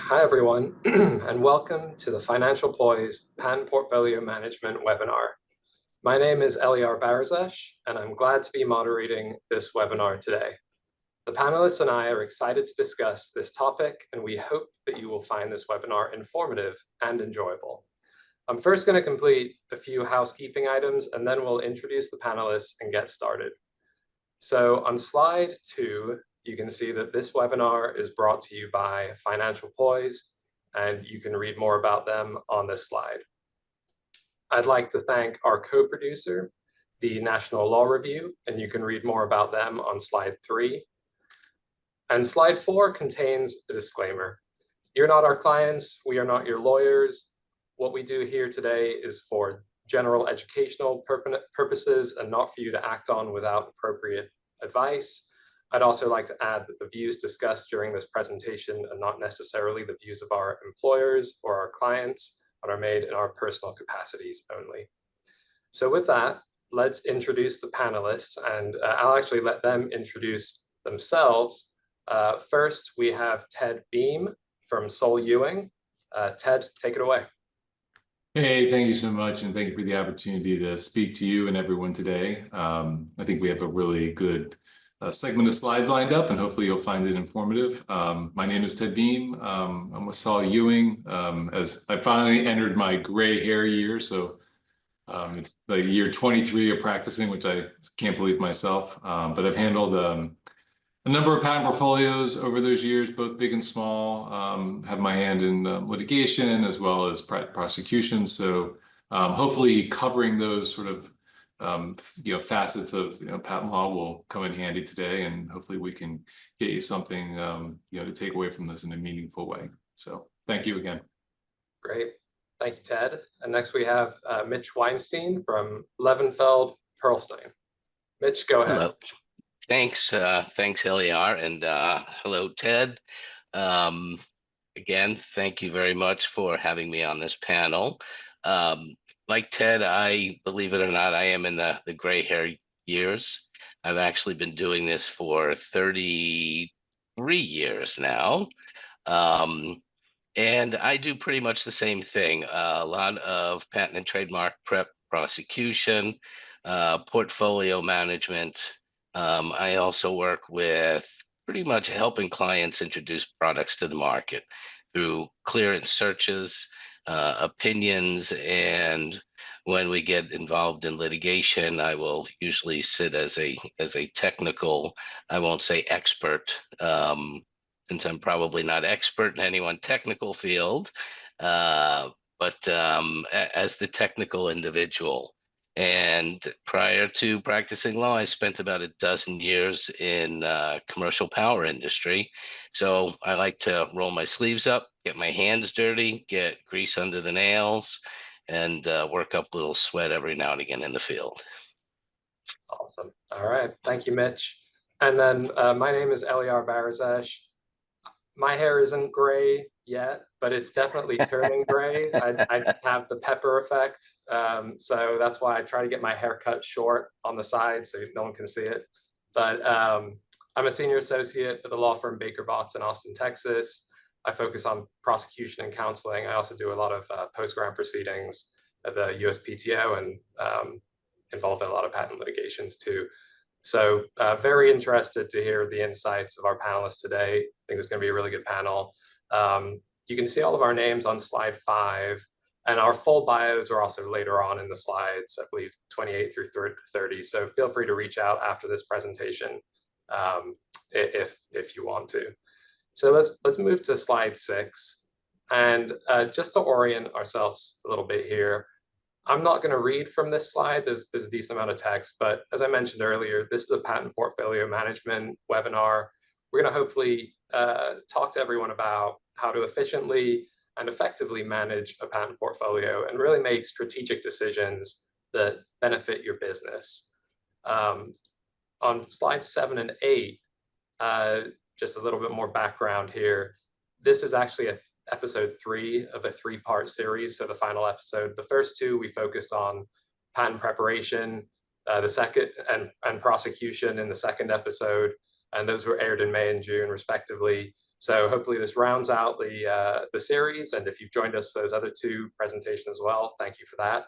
Hi, everyone, and welcome to the Financial Ploys Patent Portfolio Management webinar. My name is Eliar Barazesh, and I'm glad to be moderating this webinar today. The panelists and I are excited to discuss this topic, and we hope that you will find this webinar informative and enjoyable. I'm first going to complete a few housekeeping items, and then we'll introduce the panelists and get started. So on slide 2, you can see that this webinar is brought to you by Financial Ploys, and you can read more about them on this slide. I'd like to thank our co-producer, the National Law Review, and you can read more about them on slide 3. And slide 4 contains a disclaimer. You're not our clients, we are not your lawyers. What we do here today is for general educational purposes and not for you to act on without appropriate advice. I'd also like to add that the views discussed during this presentation are not necessarily the views of our employers or our clients, but are made in our personal capacities only. So with that, let's introduce the panelists, and I'll actually let them introduce themselves. First, we have Ted Beam from Sol Ewing. Ted, take it away. Hey, thank you so much, and thank you for the opportunity to speak to you and everyone today. I think we have a really good segment of slides lined up, and hopefully you'll find it informative. My name is Ted Beam. I'm with Sol Ewing. As I finally entered my gray hair year, so it's the year 23 of practicing, which I can't believe myself. But I've handled a number of patent portfolios over those years, both big and small. Have my hand in litigation as well as prosecution. So hopefully covering those sort of facets of patent law will come in handy today, and hopefully we can get you something to take away from this in a meaningful way. So thank you again. Great, thank you, Ted. And next we have Mitch Weinstein from Levenfeld Perlstein. Mitch, go ahead. Hello. Thanks, Eliar, and hello, Ted. Again, thank you very much for having me on this panel. Like Ted, I, believe it or not, I am in the gray hair years. I've actually been doing this for 33 years now. And I do pretty much the same thing. A lot of patent and trademark prep, prosecution, portfolio management. I also work with pretty much helping clients introduce products to the market through clearance searches, opinions, and when we get involved in litigation, I will usually sit as a technical, I won't say expert, since I'm probably not expert in any one technical field, but as the technical individual. And prior to practicing law, I spent about a dozen years in commercial power industry. So I like to roll my sleeves up, get my hands dirty, get grease under the nails, and work up a little sweat every now and again in the field. Awesome. All right. Thank you, Mitch. And then my name is Eliar Barazesh. My hair isn't gray yet, but it's definitely turning gray. I have the pepper effect. So that's why I try to get my hair cut short on the side so no one can see it. But I'm a senior associate at the law firm Baker Botts in Austin, Texas. I focus on prosecution and counseling. I also do a lot of post-grant proceedings at the USPTO and involved in a lot of patent litigations too. So very interested to hear the insights of our panelists today. I think it's going to be a really good panel. You can see all of our names on slide 5, and our full bios are also later on in the slides, I believe 28 through 30. So feel free to reach out after this presentation if you want to. So let's move to slide 6. And just to orient ourselves a little bit here, I'm not going to read from this slide. There's a decent amount of text, but as I mentioned earlier, this is a patent portfolio management webinar. We're going to hopefully talk to everyone about how to efficiently and effectively manage a patent portfolio and really make strategic decisions that benefit your business. On slides 7 and 8, just a little bit more background here. This is actually episode 3 of a 3-part series. So the final episode, the first 2, we focused on patent preparation, the second and prosecution in the second episode, and those were aired in May and June respectively. So hopefully this rounds out the series. And if you've joined us for those other two presentations as well, thank you for that.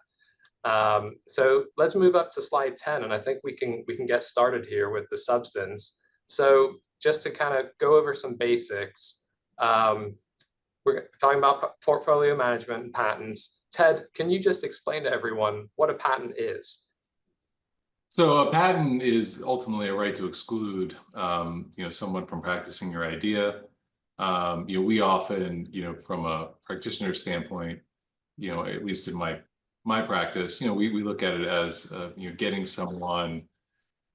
So let's move up to slide 10, and I think we can get started here with the substance. So just to kind of go over some basics, we're talking about portfolio management and patents. Ted, can you just explain to everyone what a patent is? So a patent is ultimately a right to exclude, someone from practicing your idea. We often, from a practitioner standpoint, at least in my practice, we look at it as, getting someone,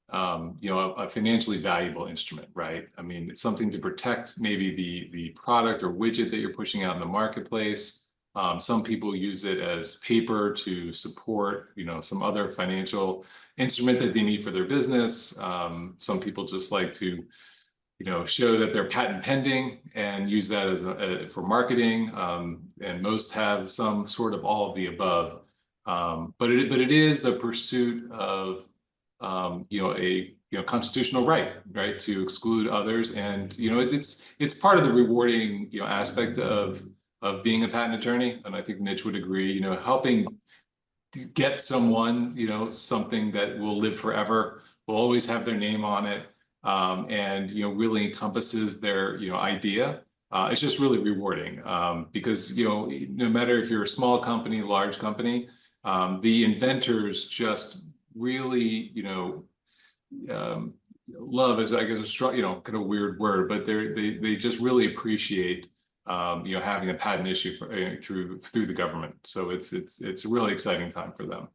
a financially valuable instrument, right? I mean, it's something to protect maybe the product or widget that you're pushing out in the marketplace. Some people use it as paper to support, some other financial instrument that they need for their business. Some people just like to, show that they're patent pending and use that as for marketing. And most have some sort of all of the above. But it is the pursuit of a constitutional right to exclude others, and it's part of the rewarding aspect of being a patent attorney. And I think Mitch would agree. Helping to get someone something that will live forever, will always have their name on it, and really encompasses their idea. It's just really rewarding, because no matter if you're a small company, large company, the inventors just really love is, I guess, a strong, kind of weird word, but they just really appreciate having a patent issue through the government. So it's a really exciting time for them.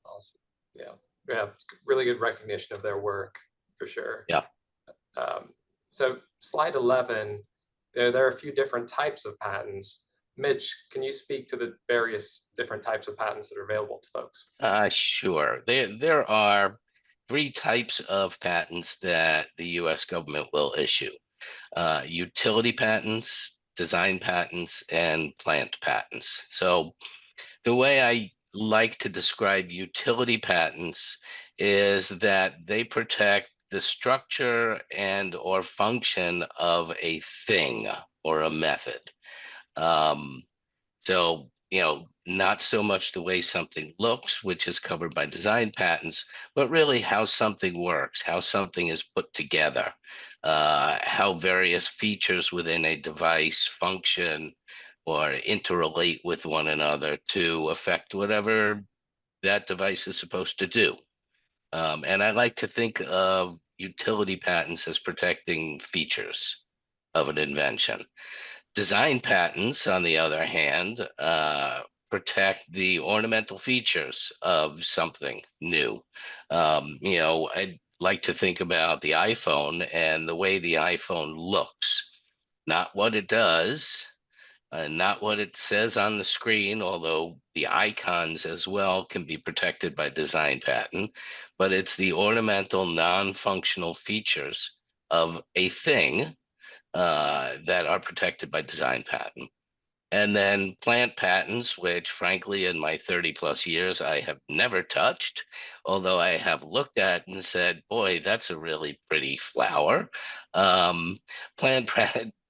Awesome. Yeah, really good recognition of their work for sure. Yeah. So slide 11, there are a few different types of patents. Mitch, can you speak to the various different types of patents that are available to folks? Sure. There are three types of patents that the U.S. government will issue: utility patents, design patents, and plant patents. So the way I like to describe utility patents is that they protect the structure and or function of a thing or a method. So, not so much the way something looks, which is covered by design patents, but really how something works, how something is put together, how various features within a device function or interrelate with one another to affect whatever that device is supposed to do. And I like to think of utility patents as protecting features of an invention. Design patents, on the other hand, protect the ornamental features of something new. I'd like to think about the iPhone and the way the iPhone looks, not what it does, not what it says on the screen, although the icons as well can be protected by design patent, but it's the ornamental, non-functional features of a thing that are protected by design patent. And then plant patents, which frankly, in my 30 plus years, I have never touched, although I have looked at and said, boy, that's a really pretty flower. Um, plant,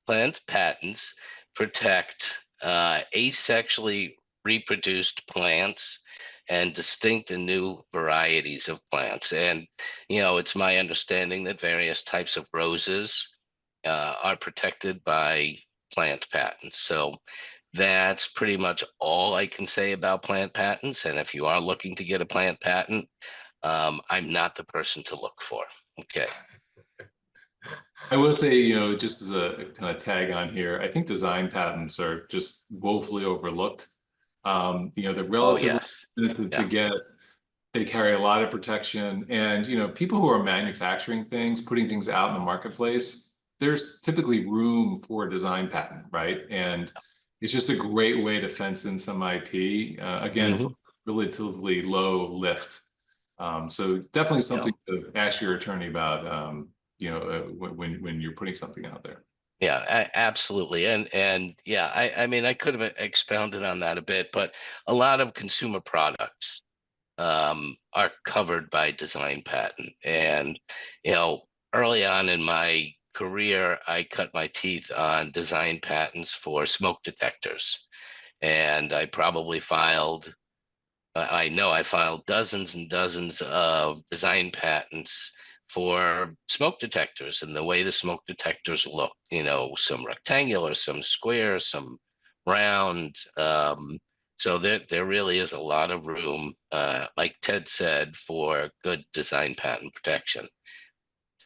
plant patents protect asexually reproduced plants and distinct and new varieties of plants. And, it's my understanding that various types of roses are protected by plant patents. So that's pretty much all I can say about plant patents. And if you are looking to get a plant patent, I'm not the person to look for. Okay. I will say, just as a kind of tag on here, I think design patents are just woefully overlooked. They're Oh, relatively yes. expensive to Yeah. get. They carry a lot of protection, and people who are manufacturing things, putting things out in the marketplace, there's typically room for a design patent, right? And it's just a great way to fence in some IP, again, for relatively low lift. So definitely something to ask your attorney about, when you're putting something out there. Yeah, absolutely. And yeah, I mean, I could have expounded on that a bit, but a lot of consumer products are covered by design patent. And, early on in my career, I cut my teeth on design patents for smoke detectors. And I probably filed, I know I filed dozens and dozens of design patents for smoke detectors and the way the smoke detectors look, some rectangular, some square, some round. So there really is a lot of room, like Ted said, for good design patent protection.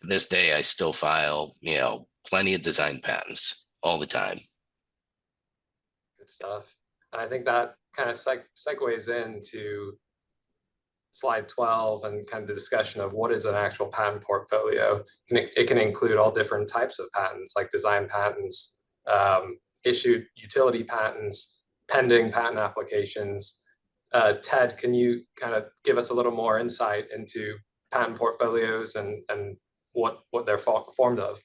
To this day, I still file, plenty of design patents all the time. Good stuff. And I think that kind of segues into slide 12 and kind of the discussion of what is an actual patent portfolio. It can include all different types of patents, like design patents, issued utility patents, pending patent applications. Ted, can you kind of give us a little more insight into patent portfolios and what they're formed of?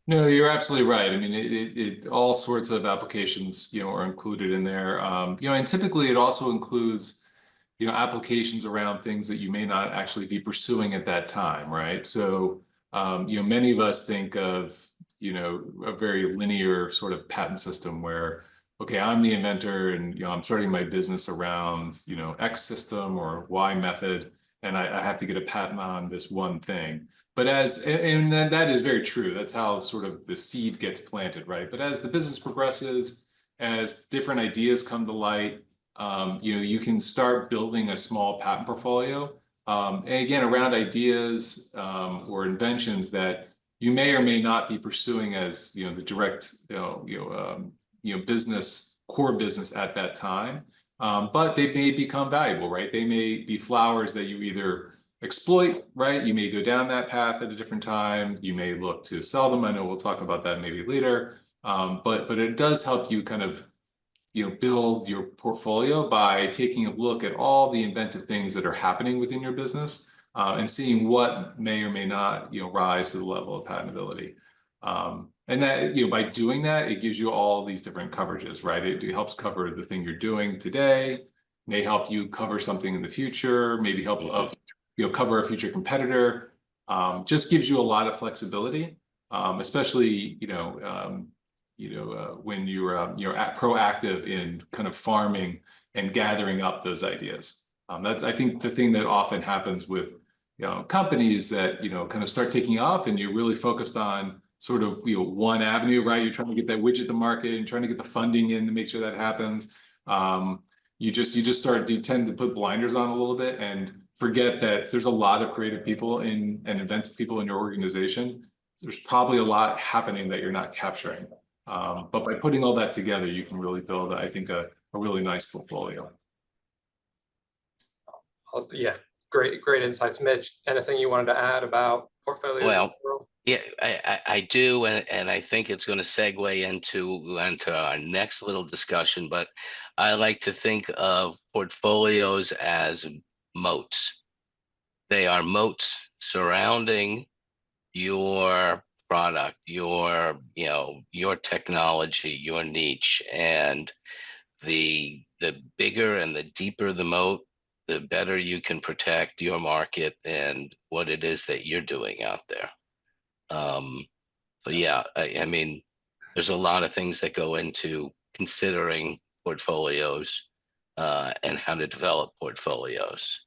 No, you're absolutely right. I mean, it all sorts of applications, are included in there. And typically it also includes, applications around things that you may not actually be pursuing at that time, right? So, many of us think of, a very linear sort of patent system where, okay, I'm the inventor and, I'm starting my business around, X system or Y method, and I have to get a patent on this one thing. But and that is very true. That's how sort of the seed gets planted, right? But as the business progresses, as different ideas come to light, you can start building a small patent portfolio. And again, around ideas or inventions that you may or may not be pursuing as the direct core business at that time. But they may become valuable, right? They may be flowers that you either exploit, right? You may go down that path at a different time. You may look to sell them. I know we'll talk about that maybe later. But it does help you kind of build your portfolio by taking a look at all the inventive things that are happening within your business and seeing what may or may not rise to the level of patentability. And that by doing that, it gives you all these different coverages, right? It helps cover the thing you're doing today, may help you cover something in the future, maybe help cover a future competitor. Just gives you a lot of flexibility, especially when you're proactive in kind of farming and gathering up those ideas. That's, I think, the thing that often happens with companies that kind of start taking off, and you're really focused on sort of one avenue, right? You're trying to get that widget to market and trying to get the funding in to make sure that happens. You tend to put blinders on a little bit and forget that there's a lot of creative people and inventive people in your organization. There's probably a lot happening that you're not capturing. But by putting all that together, you can really build, I think, a really nice portfolio. Yeah, great insights. Mitch, anything you wanted to add about portfolios? Well, yeah, I do, and I think it's going to segue into our next little discussion, but I like to think of portfolios as moats. They are moats surrounding your product, your technology, your niche, and the bigger and the deeper the moat, the better you can protect your market and what it is that you're doing out there. So yeah, I mean, there's a lot of things that go into considering portfolios and how to develop portfolios.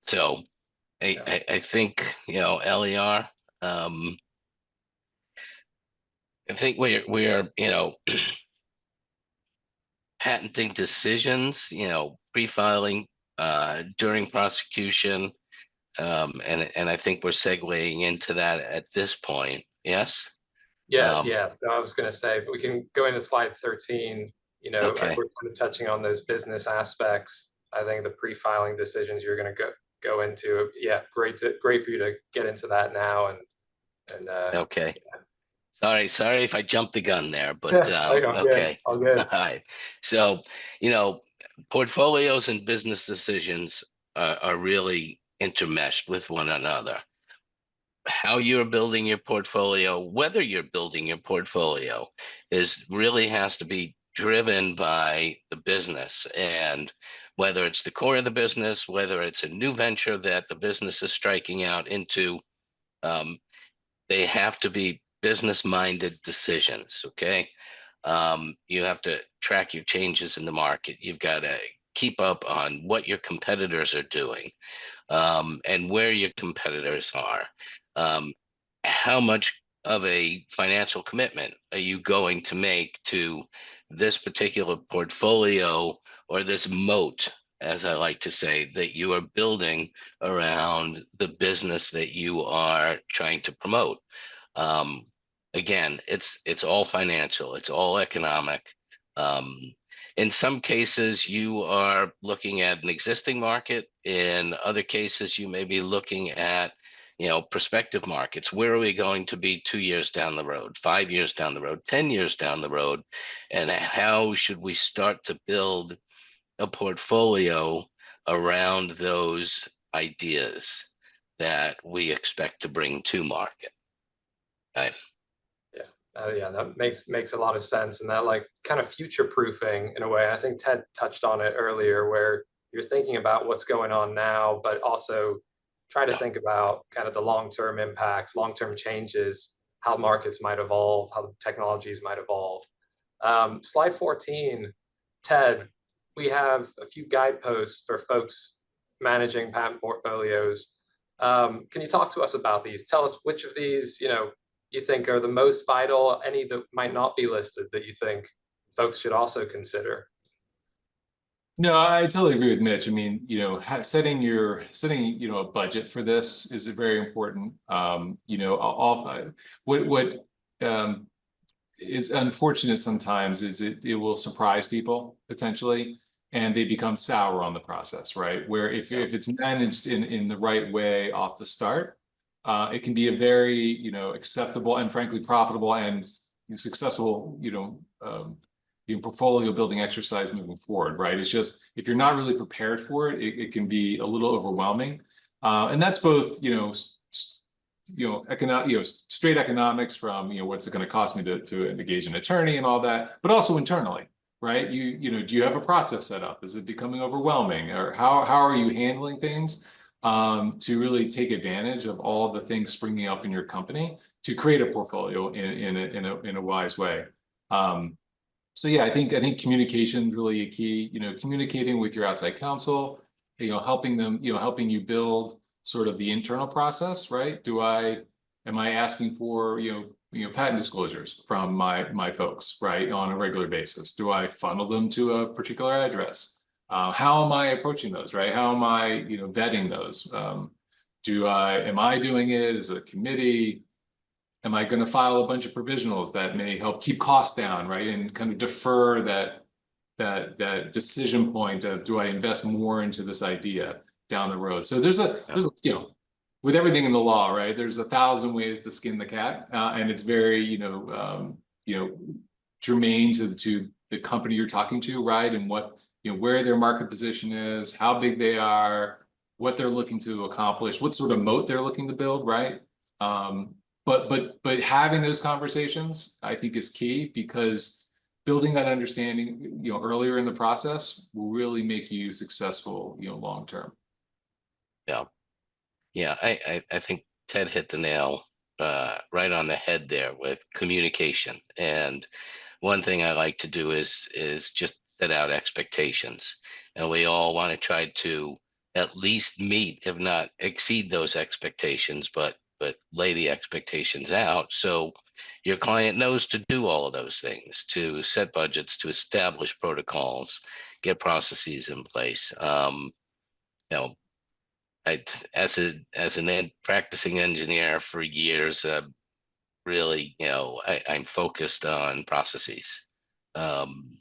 So I think, LER, I think we're patenting decisions, pre-filing during prosecution, and I think we're segueing into that at this point. Yes. Yeah. So I was going to say, we can go into slide 13. Okay. We're kind of touching on those business aspects. I think the pre-filing decisions you're going to go into. Yeah, great for you to get into that now. And okay. Yeah. Sorry if I jumped the gun there, but okay. All good. All right. So, portfolios and business decisions are really intermeshed with one another. How you're building your portfolio, whether you're building your portfolio, really has to be driven by the business, and whether it's the core of the business, whether it's a new venture that the business is striking out into, They have to be business-minded decisions, okay? You have to track your changes in the market. You've got to keep up on what your competitors are doing, and where your competitors are. How much of a financial commitment are you going to make to this particular portfolio, or this moat, as I like to say, that you are building around the business that you are trying to promote? Um, Again, it's all financial, it's all economic. Um, in some cases, you are looking at an existing market. In other cases, you may be looking at, prospective markets. Where are we going to be 2 years down the road, 5 years down the road, 10 years down the road? And how should we start to build a portfolio around those ideas that we expect to bring to market? Okay. Yeah, that makes a lot of sense, and that like kind of future proofing in a way. I think Ted touched on it earlier, where you're thinking about what's going on now, but also try to think about kind of the long-term impacts, long-term changes, how markets might evolve, how technologies might evolve. Slide 14, Ted, we have a few guideposts for folks managing patent portfolios. Can you talk to us about these? Tell us which of these, you think are the most vital, any that might not be listed that you think folks should also consider? No, I totally agree with Mitch. I mean, setting a budget for this is very important. What is unfortunate sometimes is it will surprise people potentially, and they become sour on the process, right? Where if it's managed in the right way off the start, it can be a very, acceptable and frankly profitable and successful, portfolio building exercise moving forward, right? It's just, if you're not really prepared for it, it can be a little overwhelming. And that's both, straight economics from, what's it going to cost me to engage an attorney and all that, but also internally, right? Do you have a process set up? Is it becoming overwhelming? Or how are you handling things? To really take advantage of all the things springing up in your company to create a portfolio in a wise way. So yeah, I think communication is really a key. Communicating with your outside counsel, helping them, helping you build sort of the internal process, right? Am I asking for patent disclosures from my folks, right, on a regular basis? Do I funnel them to a particular address? How am I approaching those, right? How am I, vetting those? Am I doing it as a committee? Am I going to file a bunch of provisionals that may help keep costs down, right? And kind of defer that decision point of, do I invest more into this idea down the road? So there's with everything in the law, right? There's 1,000 ways to skin the cat, and it's very, germane to the company you're talking to, right? And what, where their market position is, how big they are, what they're looking to accomplish, what sort of moat they're looking to build, right? But having those conversations, I think, is key, because building that understanding, earlier in the process will really make you successful, long term. Yeah, I think Ted hit the nail right on the head there with communication. And one thing I like to do is just set out expectations, and we all want to try to at least meet, if not exceed, those expectations, but lay the expectations out so your client knows to do all of those things, to set budgets, to establish protocols, get processes in place. As an practicing engineer for years, really, I'm focused on processes. And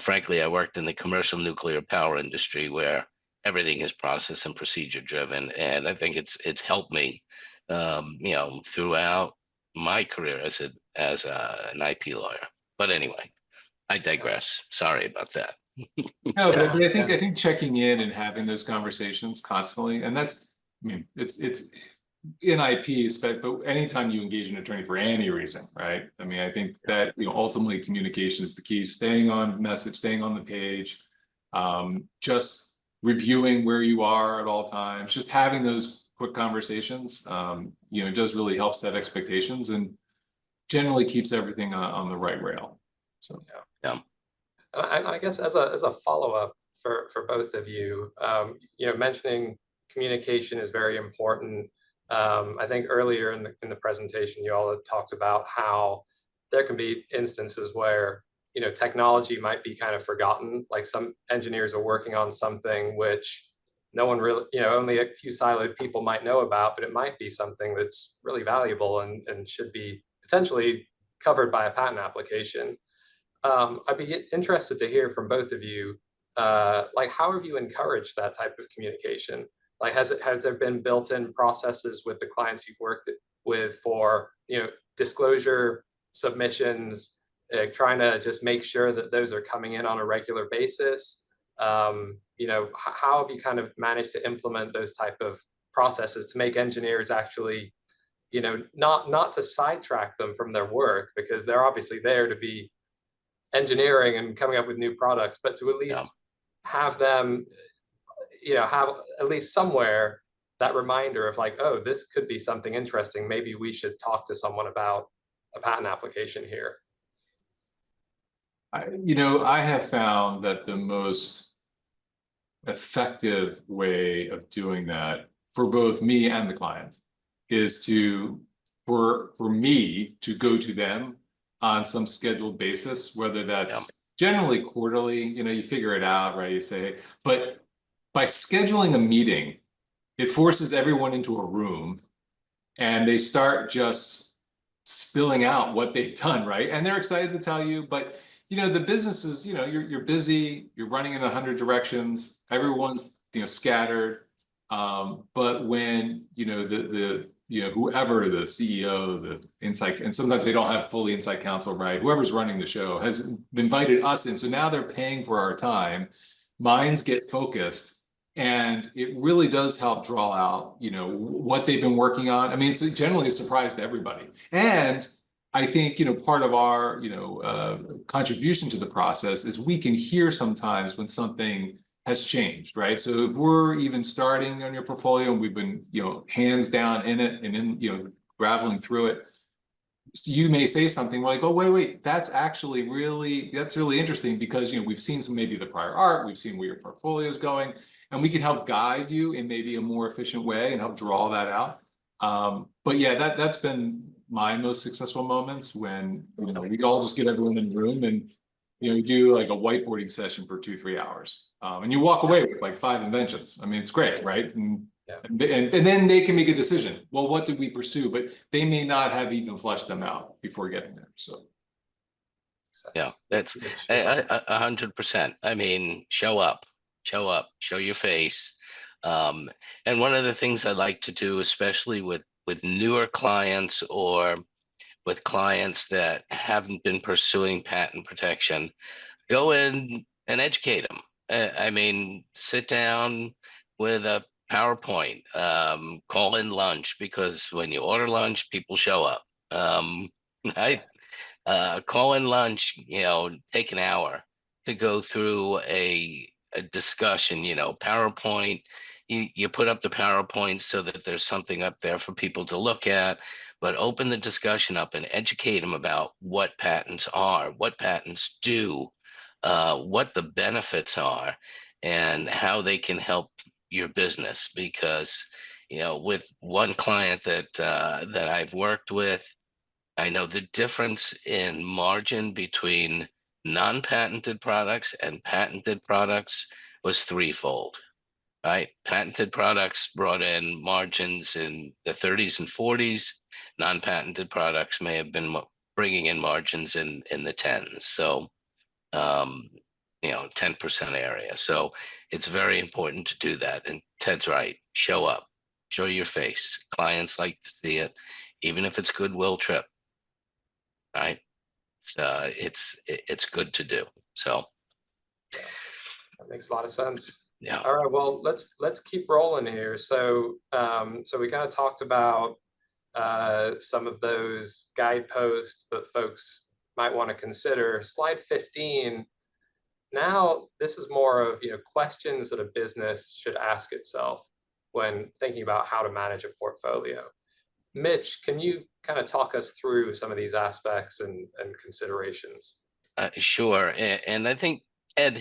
frankly, I worked in the commercial nuclear power industry, where everything is process and procedure driven, and I think it's helped me, throughout my career as an IP lawyer. But anyway, I digress. Sorry about that. No, but I think checking in and having those conversations constantly, and that's, I mean, it's in IP, but anytime you engage an attorney for any reason, right? I mean, I think that, ultimately communication is the key. Staying on message, staying on the page, just reviewing where you are at all times, just having those quick conversations. It does really help set expectations and generally keeps everything on the right rail. So Yeah. And I guess as a follow-up for both of you, mentioning communication is very important. I think earlier in the presentation, you all had talked about how there can be instances where technology might be kind of forgotten. Like some engineers are working on something which no one really, only a few siloed people might know about, but it might be something that's really valuable and should be potentially covered by a patent application. I'd be interested to hear from both of you, like how have you encouraged that type of communication? Like has there been built-in processes with the clients you've worked with for, disclosure submissions, trying to just make sure that those are coming in on a regular basis? How have you kind of managed to implement those type of processes to make engineers actually, not to sidetrack them from their work, because they're obviously there to be engineering and coming up with new products, but to at least have them, have at least somewhere that reminder of like, oh, this could be something interesting. Maybe we should talk to someone about a patent application here. I have found that the most effective way of doing that for both me and the client is for me to go to them on some scheduled basis, whether that's generally quarterly, you figure it out, right? You say, but by scheduling a meeting, it forces everyone into a room and they start just spilling out what they've done, right? And they're excited to tell you, but the business is, you're busy, you're running in 100 directions, everyone's, scattered. But when, whoever the CEO, the inside, and sometimes they don't have fully inside counsel, right? Whoever's running the show has invited us in. So now they're paying for our time. Minds get focused. And it really does help draw out, what they've been working on. I mean, it's generally a surprise to everybody. And I think, part of our, contribution to the process is we can hear sometimes when something has changed, right? So if we're even starting on your portfolio and we've been, hands down in it and in, graveling through it, you may say something like, oh, wait, that's really interesting because, we've seen some maybe the prior art, we've seen where your portfolio is going, and we can help guide you in maybe a more efficient way and help draw that out. But yeah, that's been my most successful moments when, we all just get everyone in the room and, you do like a whiteboarding session for 2-3 hours. And you walk away with like 5 inventions. I mean, it's great, right? And then they can make a decision. Well, what did we pursue? But they may not have even fleshed them out before getting there. So. Yeah, that's 100%. I mean, show up, show your face. And one of the things I like to do, especially with newer clients or with clients that haven't been pursuing patent protection, go in and educate them. I mean, sit down with a PowerPoint, call in lunch, because when you order lunch, people show up. Call in lunch, take an hour to go through a discussion, PowerPoint. You put up the PowerPoint so that there's something up there for people to look at, but open the discussion up and educate them about what patents are, what patents do, what the benefits are, and how they can help your business. Because, with one client that I've worked with, I know the difference in margin between non-patented products and patented products was threefold. Right? Patented products brought in margins in the 30s and 40s. Non-patented products may have been bringing in margins in the 10s. So, 10% area. So it's very important to do that. And Ted's right. Show up, show your face. Clients like to see it, even if it's goodwill trip. Right? It's good to do. So. Yeah, that makes a lot of sense. Yeah. All right. Well, let's keep rolling here. So, so we kind of talked about some of those guideposts that folks might want to consider. Slide 15. Now, this is more of questions that a business should ask itself when thinking about how to manage a portfolio. Mitch, can you kind of talk us through some of these aspects and considerations? Sure, and I think Ted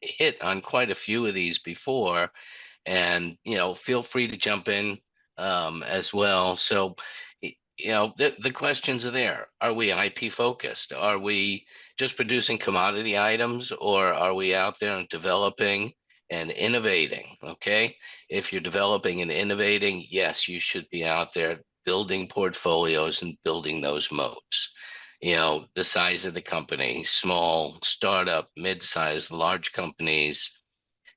hit on quite a few of these before, and feel free to jump in as well. So the questions are there. Are we IP focused? Are we just producing commodity items, or are we out there and developing and innovating? Okay, if you're developing and innovating, yes, you should be out there building portfolios and building those moats. The size of the company, small, startup, mid-sized, large companies,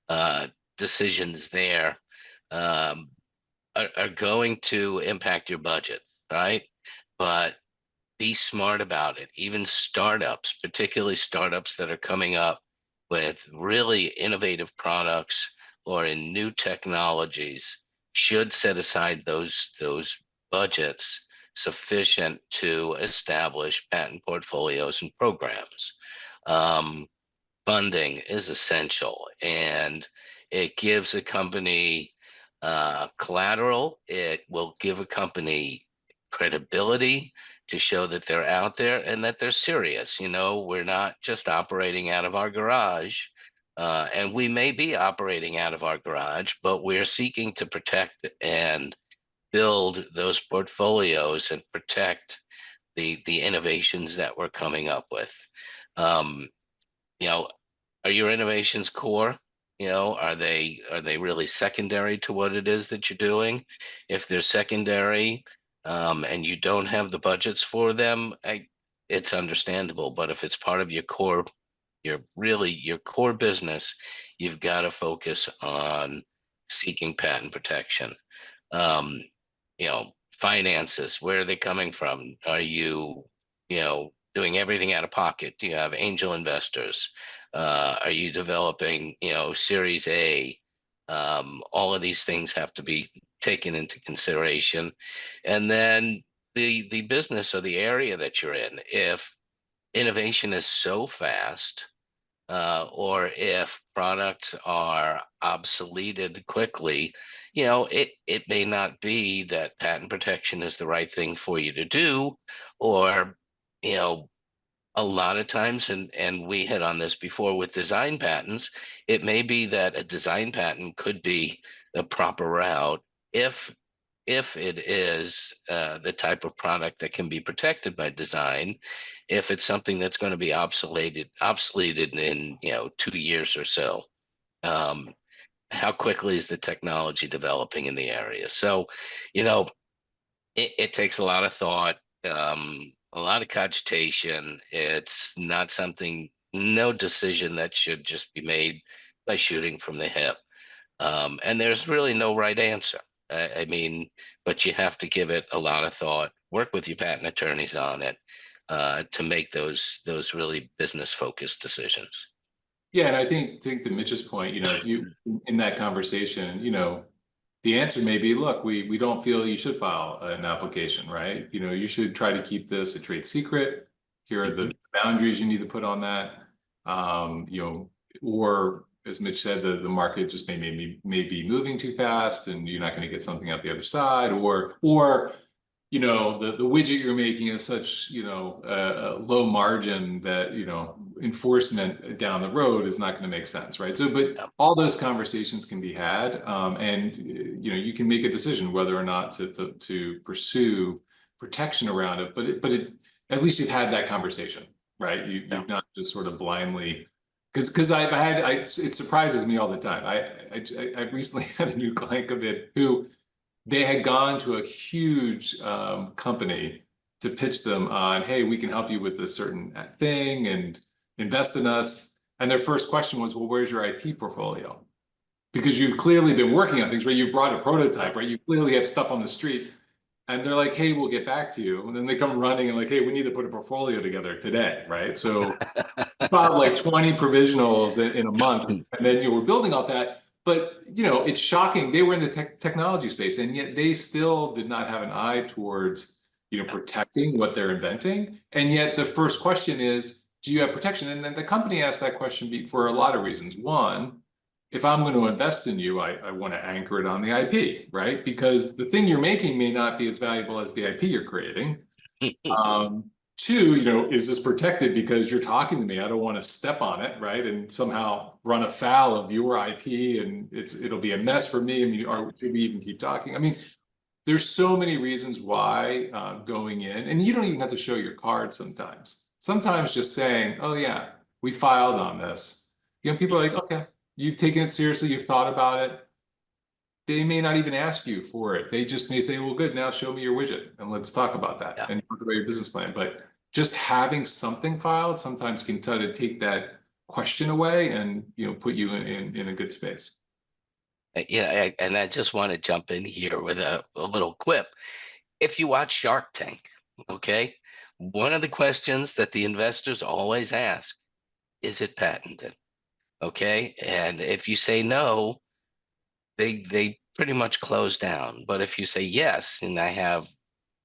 uh, decisions there um, are going to impact your budget, right? But be smart about it. Even startups, particularly startups that are coming up with really innovative products or in new technologies, should set aside those budgets sufficient to establish patent portfolios and programs. Um, Funding is essential, and it gives a company collateral. It will give a company credibility to show that they're out there and that they're serious. We're not just operating out of our garage, and we may be operating out of our garage, but we're seeking to protect and build those portfolios and protect the innovations that we're coming up with. Um, you know, are your innovations core? Are they really secondary to what it is that you're doing? If they're secondary, and you don't have the budgets for them, it's understandable. But if it's part of your core, your core business, you've got to focus on seeking patent protection. Um, Finances, where are they coming from? Are you doing everything out of pocket? Do you have angel investors? Are you developing, Series A? All of these things have to be taken into consideration. And then the business or the area that you're in. If innovation is so fast, or if products are obsoleted quickly, it may not be that patent protection is the right thing for you to do, or you know a lot of times, and we hit on this before with design patents, it may be that a design patent could be the proper route if it is the type of product that can be protected by design. If it's something that's going to be obsoleted in 2 years or so, um, how quickly is the technology developing in the area? So, you know, it takes a lot of thought, a lot of cogitation. It's not something, no decision that should just be made by shooting from the hip. And there's really no right answer. I mean, but you have to give it a lot of thought, work with your patent attorneys on it, to make those really business focused decisions. Yeah, and I think to Mitch's point, if you in that conversation, the answer may be, look, we don't feel you should file an application, right? You should try to keep this a trade secret. Here are the boundaries you need to put on that. Or as Mitch said, the market just may be moving too fast, and you're not going to get something out the other side, or the widget you're making is such a low margin that enforcement down the road is not going to make sense, right? So, but all those conversations can be had, and you can make a decision whether or not to pursue protection around it. But at least you've had that conversation, right? You've not just sort of blindly. Because it surprises me all the time. I recently had a new client come in who they had gone to a huge company to pitch them on, hey, we can help you with this certain thing and invest in us. And their first question was, well, where's your IP portfolio? Because you've clearly been working on things, right? You've brought a prototype, right? You clearly have stuff on the street. And they're like, hey, we'll get back to you. And then they come running and like, hey, we need to put a portfolio together today, right? So about like 20 provisionals in a month. And then you were building all that. But, it's shocking. They were in the technology space, and yet they still did not have an eye towards, protecting what they're inventing. And yet the first question is, do you have protection? And then the company asked that question for a lot of reasons. One, if I'm going to invest in you, I want to anchor it on the IP, right? Because the thing you're making may not be as valuable as the IP you're creating. Two, is this protected because you're talking to me? I don't want to step on it, right? And somehow run afoul of your IP, and it'll be a mess for me. I mean, or should we even keep talking? I mean, there's so many reasons why going in, and you don't even have to show your card sometimes. Sometimes just saying, oh yeah, we filed on this. People are like, okay, you've taken it seriously, you've thought about it. They may not even ask you for it. They just may say, well, good, now show me your widget and let's talk about that and talk about your business plan. But just having something filed sometimes can try to take that question away and put you in a good space. Yeah, and I just want to jump in here with a little quip. If you watch Shark Tank, okay, one of the questions that the investors always ask, is it patented? Okay, and if you say no, they pretty much close down. But if you say yes, and I have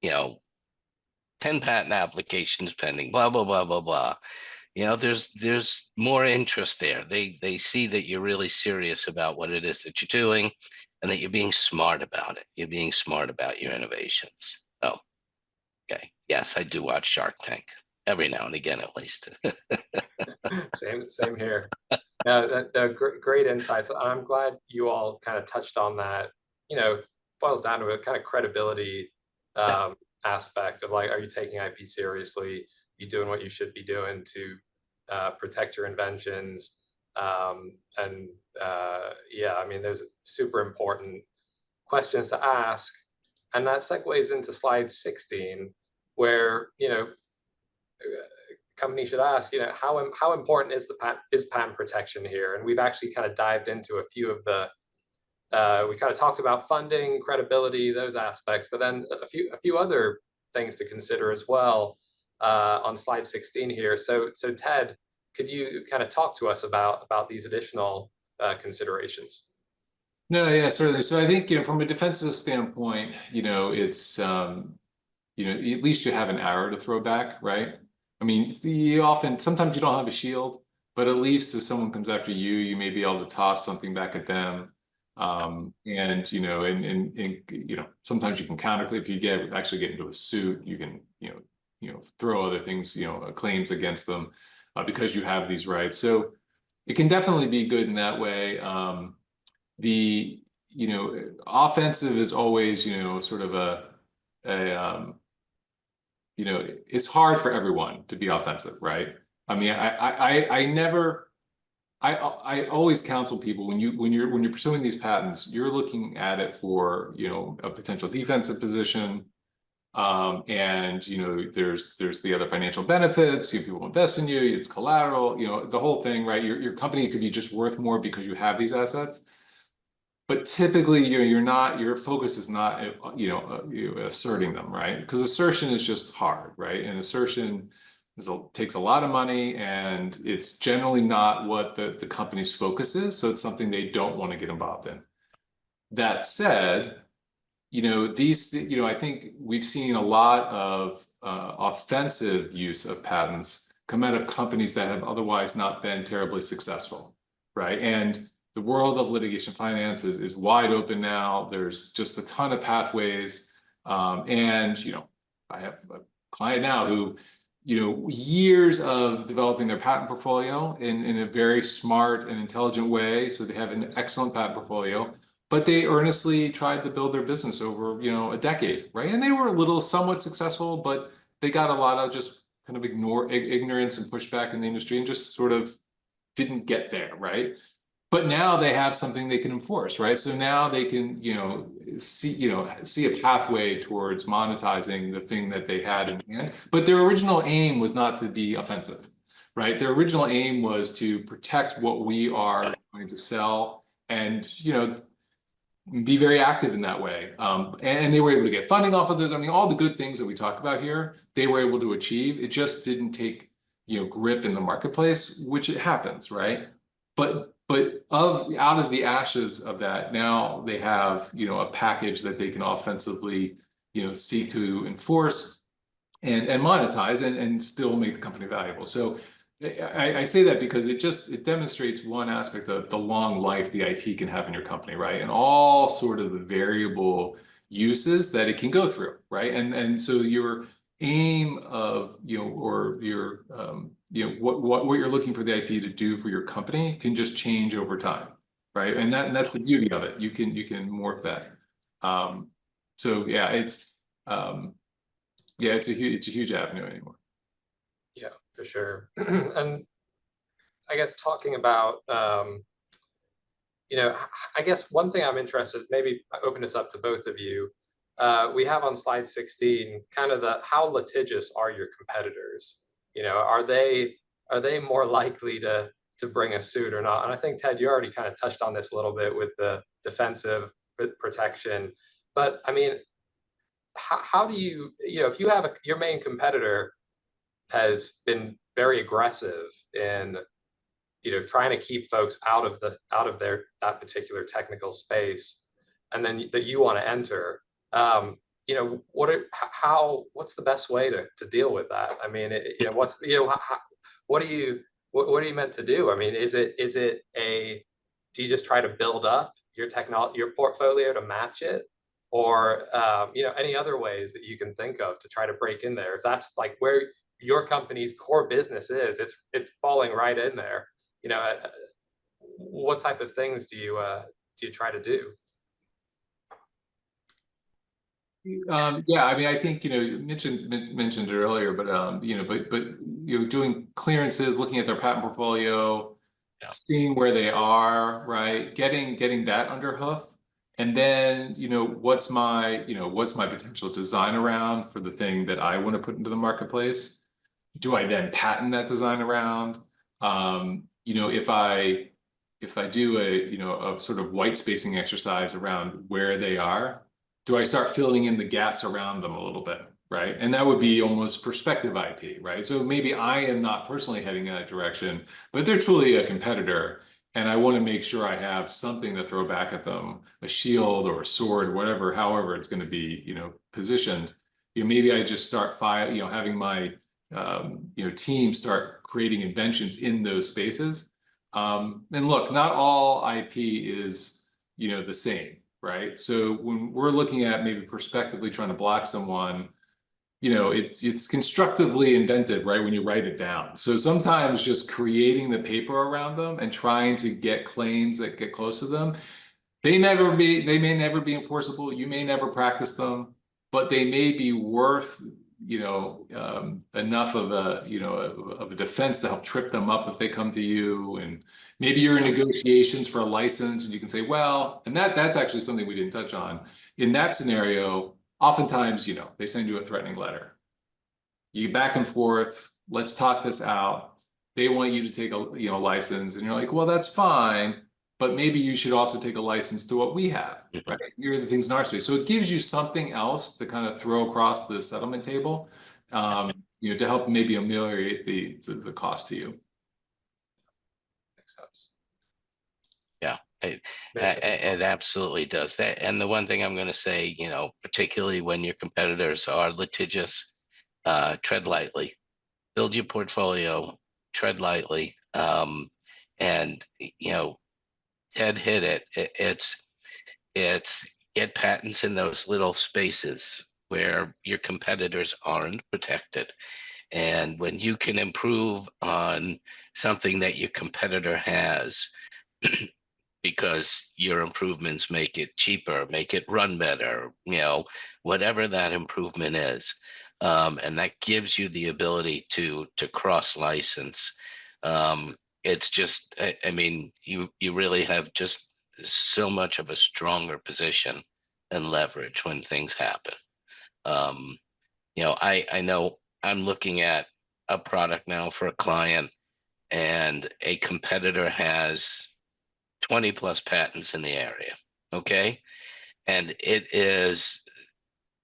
10 patent applications pending, blah blah blah blah blah, there's more interest there. They see that you're really serious about what it is that you're doing, and that you're being smart about it. You're being smart about your innovations. Oh, okay. Yes, I do watch Shark Tank every now and again, at least. Same here. Great insights. I'm glad you all kind of touched on that. Boils down to a kind of credibility aspect of like, are you taking IP seriously? You doing what you should be doing to protect your inventions? Yeah, I mean, there's super important questions to ask, and that segues into slide 16, where company should ask, how important is patent protection here? And we've actually kind of dived into a few of the we kind of talked about funding, credibility, those aspects, but then a few other things to consider as well on slide 16 here. So Ted, could you kind of talk to us about these additional considerations? No, yeah, certainly. So I think, from a defensive standpoint, it's, at least you have an arrow to throw back, right? I mean, sometimes you don't have a shield, but at least if someone comes after you, you may be able to toss something back at them. And sometimes you can counter, if you actually get into a suit, you can, throw other things, claims against them because you have these rights. So it can definitely be good in that way. The offensive is always sort of it's hard for everyone to be offensive, right? I mean, I always counsel people when you're pursuing these patents, you're looking at it for a potential defensive position, and there's the other financial benefits. People invest in you, it's collateral, the whole thing, right? Your company could be just worth more because you have these assets. But typically, your focus is not, asserting them, right? Because assertion is just hard, right? And assertion takes a lot of money, and it's generally not what the company's focus is. So it's something they don't want to get involved in. That said, I think we've seen a lot of offensive use of patents come out of companies that have otherwise not been terribly successful, right? And the world of litigation finance is wide open now. There's just a ton of pathways. And, I have a client now who, years of developing their patent portfolio in a very smart and intelligent way. So they have an excellent patent portfolio, but they earnestly tried to build their business over, a decade, right? And they were a little somewhat successful, but they got a lot of just kind of ignorance and pushback in the industry and just sort of didn't get there, right? But now they have something they can enforce, right? So now they can, see a pathway towards monetizing the thing that they had in hand. But their original aim was not to be offensive, right? Their original aim was to protect what we are going to sell and, be very active in that way. And they were able to get funding off of this. I mean, all the good things that we talk about here, they were able to achieve. It just didn't take, grip in the marketplace, which it happens, right? But out of the ashes of that, now they have, a package that they can offensively, seek to enforce and monetize and still make the company valuable. So I say that because it demonstrates one aspect of the long life the IP can have in your company, right? And all sort of the variable uses that it can go through, right? And so your aim of, or your, what you're looking for the IP to do for your company can just change over time, right? And that's the beauty of it. You can morph that. So yeah, it's a huge avenue anymore. Yeah, for sure. And I guess talking about, I guess one thing I'm interested, maybe I open this up to both of you. We have on slide 16 kind of how litigious are your competitors? Are they more likely to bring a suit or not? And I think, Ted, you already kind of touched on this a little bit with the defensive protection. But I mean, how do you, if you have your main competitor has been very aggressive in trying to keep folks out of that particular technical space, and then that you want to enter, what's the best way to deal with that? I mean, what are you meant to do? I mean, do you just try to build up your portfolio to match it, or any other ways that you can think of to try to break in there? If that's like where your company's core business is, it's falling right in there. What type of things do you try to do? Yeah, I mean, I think you mentioned it earlier, but doing clearances, looking at their patent portfolio, seeing where they are, right, getting that under hoof, and then what's my potential design around for the thing that I want to put into the marketplace? Do I then patent that design around? If I do a sort of white spacing exercise around where they are, do I start filling in the gaps around them a little bit, right? And that would be almost prospective IP, right? So maybe I am not personally heading in that direction, but they're truly a competitor, and I want to make sure I have something to throw back at them, a shield or a sword, whatever, however it's going to be, positioned. Maybe I just start having my team start creating inventions in those spaces. And look, not all IP is, the same, right? So when we're looking at maybe prospectively trying to block someone, it's constructively inventive, right? When you write it down. So sometimes just creating the paper around them and trying to get claims that get close to them, they may never be enforceable. You may never practice them, but they may be worth enough of a defense to help trip them up if they come to you. And maybe you're in negotiations for a license, and you can say, well, and that's actually something we didn't touch on. In that scenario, oftentimes, they send you a threatening letter. You back and forth, let's talk this out. They want you to take a license, and you're like, well, that's fine, but maybe you should also take a license to what we have, right? You're the things in our space. So it gives you something else to kind of throw across the settlement table, to help maybe ameliorate the cost to you. Makes sense. Yeah, it absolutely does that. And the one thing I'm going to say, particularly when your competitors are litigious, tread lightly, build your portfolio, tread lightly. And, Ted hit it. It's get patents in those little spaces where your competitors aren't protected. And when you can improve on something that your competitor has, because your improvements make it cheaper, make it run better, whatever that improvement is. And that gives you the ability to cross license. It's just, I mean, you really have just so much of a stronger position and leverage when things happen. I know I'm looking at a product now for a client, and a competitor has 20 plus patents in the area. Okay. And it is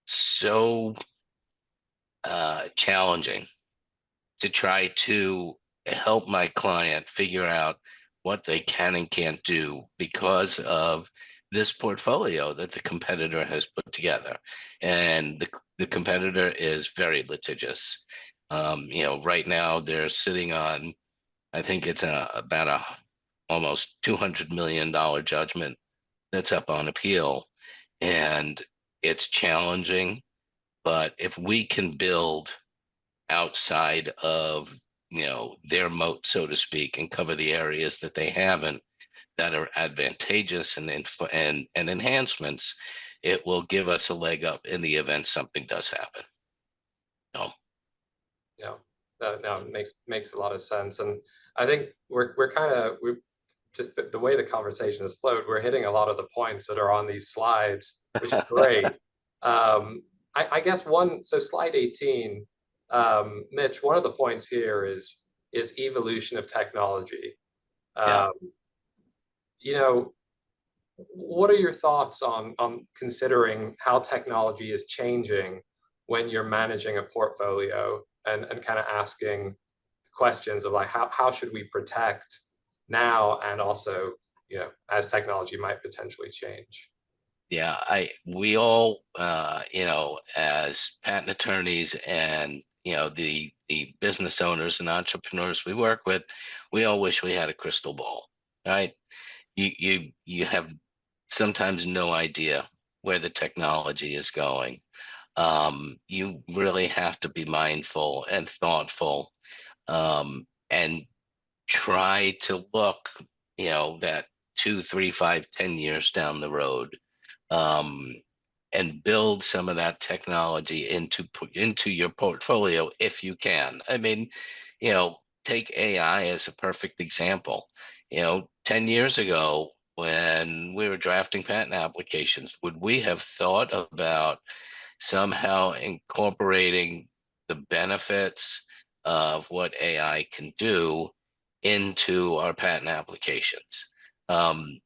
so challenging to try to help my client figure out what they can and can't do because of this portfolio that the competitor has put together. And the competitor is very litigious. Right now they're sitting on, I think it's about a almost $200 million judgment that's up on appeal, and it's challenging. But if we can build outside of their moat, so to speak, and cover the areas that they haven't, that are advantageous and enhancements, it will give us a leg up in the event something does happen. Yeah, that no, makes a lot of sense. And I think we just the way the conversation has flowed, we're hitting a lot of the points that are on these slides, which is great. I guess so slide 18, Mitch, one of the points here is evolution of technology. Yeah. What are your thoughts on considering how technology is changing when you're managing a portfolio, and kind of asking questions of like how should we protect now, and also as technology might potentially change? Yeah, we all as patent attorneys and the business owners and entrepreneurs we work with, we all wish we had a crystal ball, right? You have sometimes no idea where the technology is going. You really have to be mindful and thoughtful, and try to look, that 2, 3, 5, 10 years down the road, um, and build some of that technology into your portfolio if you can. I mean, take AI as a perfect example. 10 years ago, when we were drafting patent applications, would we have thought about somehow incorporating the benefits of what AI can do into our patent applications? Um,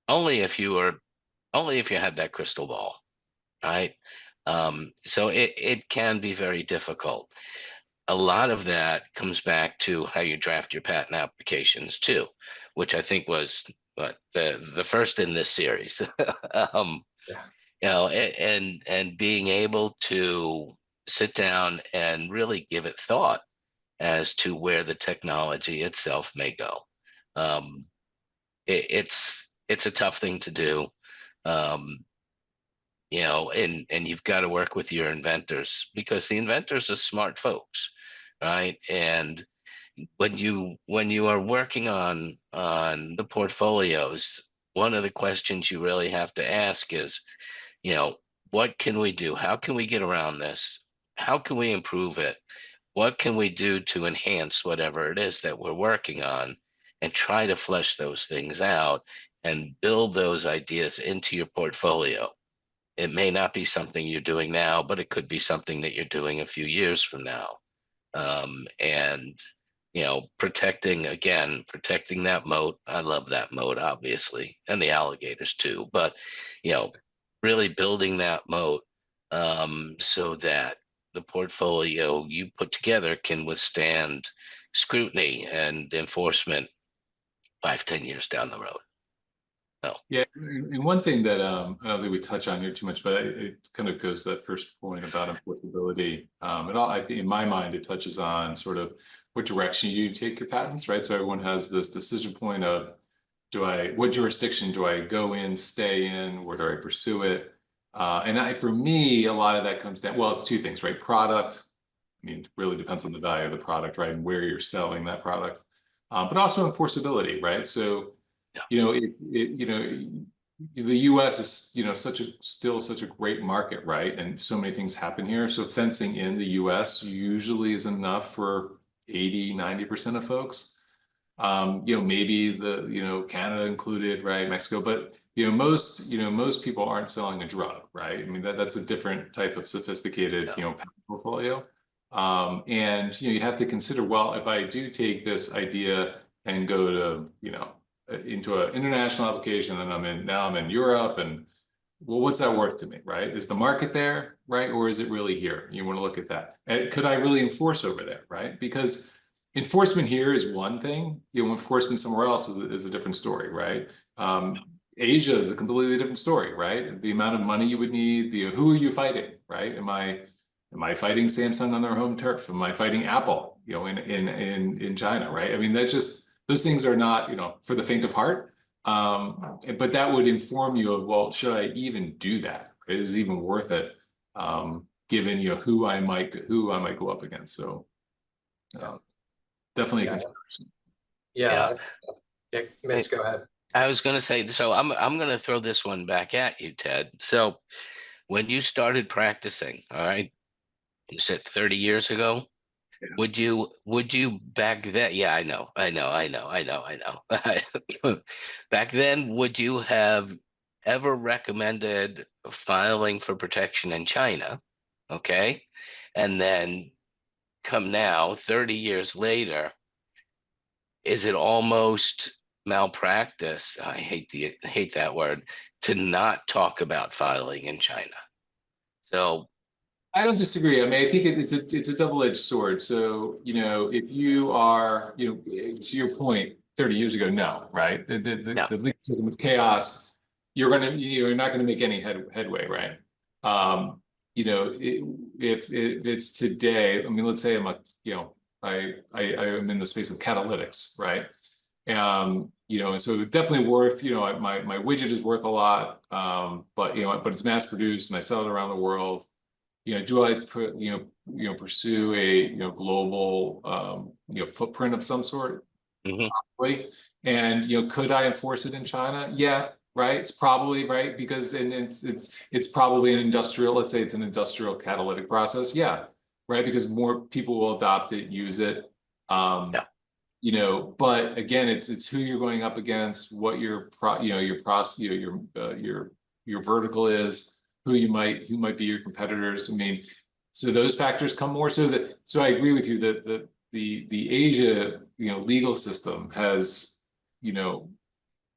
only if you had that crystal ball, right? So it can be very difficult. A lot of that comes back to how you draft your patent applications too, which I think was the first in this series. Yeah. And being able to sit down and really give it thought as to where the technology itself may go. Um, it's a tough thing to do. Um, and you've got to work with your inventors, because the inventors are smart folks, right? And when you are working on the portfolios, one of the questions you really have to ask is, what can we do? How can we get around this? How can we improve it? What can we do to enhance whatever it is that we're working on, and try to flesh those things out and build those ideas into your portfolio. It may not be something you're doing now, but it could be something that you're doing a few years from now. And protecting that moat. I love that moat, obviously, and the alligators too. But really building that moat, so that the portfolio you put together can withstand scrutiny and enforcement 5, 10 years down the road. No. Yeah, and one thing that I don't think we touch on here too much, but it kind of goes to that first point about enforceability. I think in my mind, it touches on sort of what direction you take your patents, right? So everyone has this decision point of, what jurisdiction do I go in, stay in, where do I pursue it? For me, a lot of that comes down, well, it's two things, right? Product, I mean, it really depends on the value of the product, right? And where you're selling that product, but also enforceability, right? So, the US is, still such a great market, right? And so many things happen here. So fencing in the US usually is enough for 80, 90% of folks. Maybe Canada included, right? Mexico, but most people aren't selling a drug, right? I mean, that's a different type of sophisticated, patent portfolio. And you have to consider, well, if I do take this idea and go to, into an international application, and I'm in Europe, and well, what's that worth to me, right? Is the market there, right? Or is it really here? You want to look at that. And could I really enforce over there, right? Because enforcement here is one thing, enforcement somewhere else is a different story, right? Asia is a completely different story, right? The amount of money you would need, who are you fighting, right? Am I fighting Samsung on their home turf? Am I fighting Apple, in China, right? I mean, that's just, those things are not, for the faint of heart. But that would inform you of, well, should I even do that? Is it even worth it? Given, who I might go up against. So definitely a Yeah. consideration. Yeah. Yeah, Mitch, go ahead. I was going to say, so I'm going to throw this one back at you, Ted. So when you started practicing, all right, you said 30 years ago, would you back then? Yeah, I know. Back then, would you have ever recommended filing for protection in China? Okay. And then come now, 30 years later, is it almost malpractice? I hate that word, to not talk about filing in China. So I don't disagree. I mean, I think it's a double-edged sword. So, if you are, to your point, 30 years ago, no, right? no. The legal system is chaos. You're not going to make any headway, right? If it's today, I mean, let's say I am in the space of catalytics, right? So definitely worth, my widget is worth a lot, but it's mass produced and I sell it around the world. Do I pursue a global footprint of some sort? Mm-hmm. Probably. And could I enforce it in China? Yeah, right. It's probably right because it's probably an industrial. Let's say it's an industrial catalytic process. Yeah, right. Because more people will adopt it, use it. Yeah. But again, it's who you're going up against, what your vertical is, who might be your competitors. I mean, so those factors come more. So I agree with you that the Asia legal system has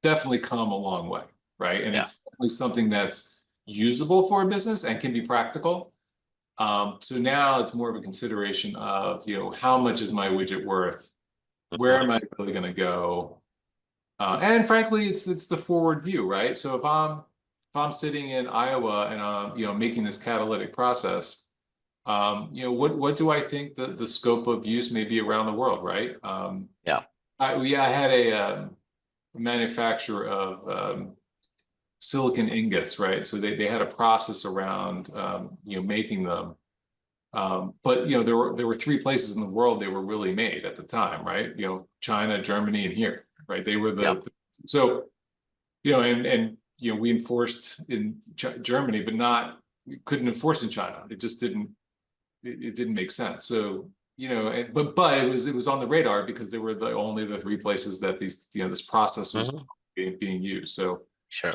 definitely come a long way, right? And it's definitely something that's usable for a business and can be practical. So now it's more of a consideration of how much is my widget worth? Where am I really going to go? And frankly, it's the forward view, right? So if I'm sitting in Iowa and I'm making this catalytic process, what do I think the scope of use may be around the world, right? I had a manufacturer of silicon ingots, right? So they had a process around making them. But there were three places in the world they were really made at the time, right? China, Germany, and here, right? They were so and we enforced in Germany, but we couldn't enforce in China. It just didn't make sense. So but it was on the radar because they were only the three places that this process was being used. So sure.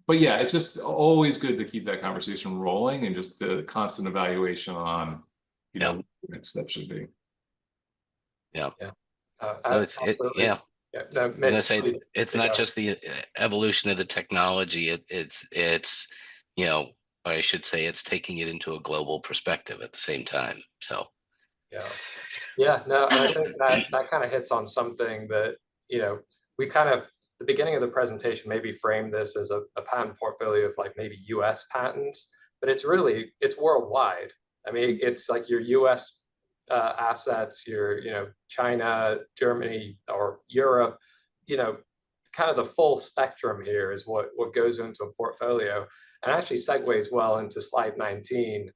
But yeah, it's just always good to keep that conversation rolling and just the constant evaluation on what the next step should be. Yeah. No, I'm gonna say it's not just the evolution of the technology. It's or I should say it's taking it into a global perspective at the same time. So no, and I think that kind of hits on something that we kind of the beginning of the presentation maybe framed this as a patent portfolio of like maybe US patents, but it's worldwide. I mean, it's like your US assets, your China, Germany, or Europe, kind of the full spectrum here is what goes into a portfolio, and actually segues well into slide 19,